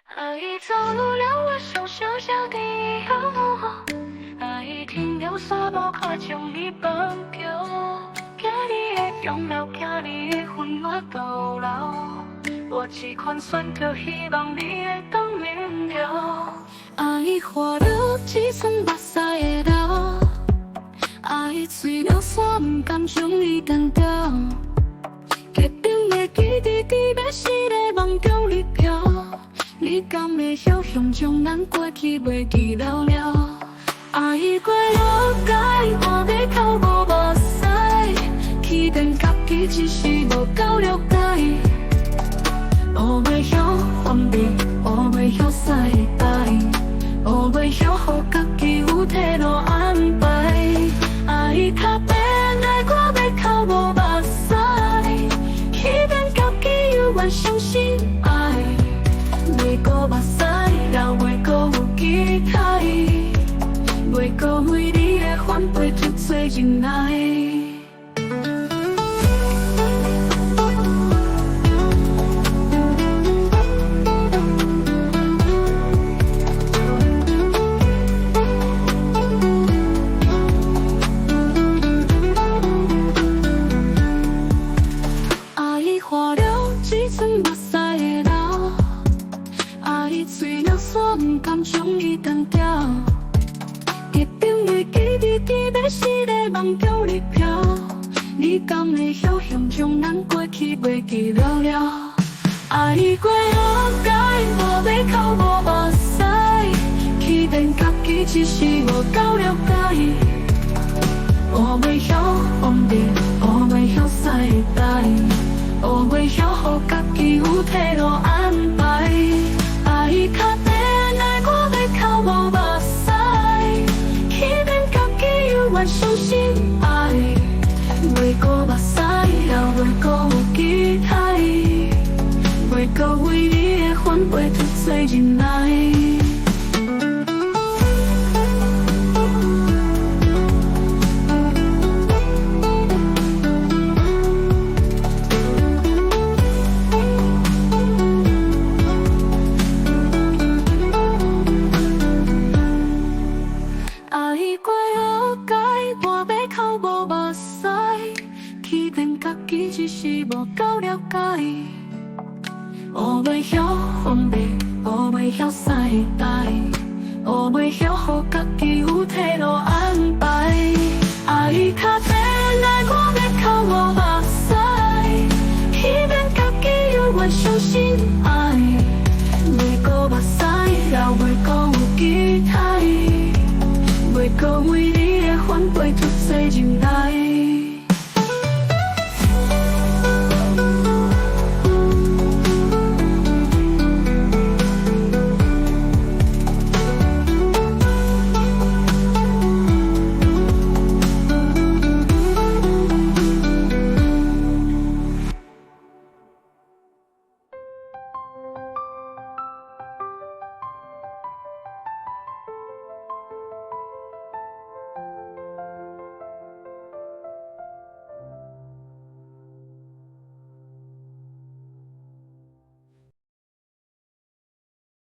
阿姨走路了，我手小小的后，阿姨停留沙漠看将你放掉，今日的重要，今日的婚我到老，我这款选择，希望你会当明了。阿姨花了几寸目屎的流，阿姨嘴了煞不甘将你单掉，结冰的记滴滴要死在梦中里飘。你敢会晓想将咱过去袂记了了？阿姨过了解，我要靠无目屎，起电家己只是无够了解。我袂晓分辨，我袂晓使代，我袂晓予家己有体路安排。阿姨较变来，我要靠无目屎，起电家己有愿相信爱。袂过目屎，也袂过有期待，袂过为你的反背就做忍耐。阿姨花了几寸目屎的流，阿姨嘴了煞不甘将你单掉，结冰的记滴滴要死在梦中里飘。你敢会晓想将咱过去袂记了了？阿姨过了解，我要靠无目屎，起电家己只是无够了解。我袂晓分辨，我袂晓使代，我袂晓予家己有体路安排。阿姨较变来，我要靠无目屎，起电家己有愿相信爱。袂过目屎，也袂过有期待，袂过为你的反背就做忍耐。阿姨过了解，我要靠无目屎，起电家己只是无够了解。我袂晓分辨，我袂晓使代，我袂晓予家己有体路安排。阿姨较变来，我要靠无目屎，起电家己有愿相信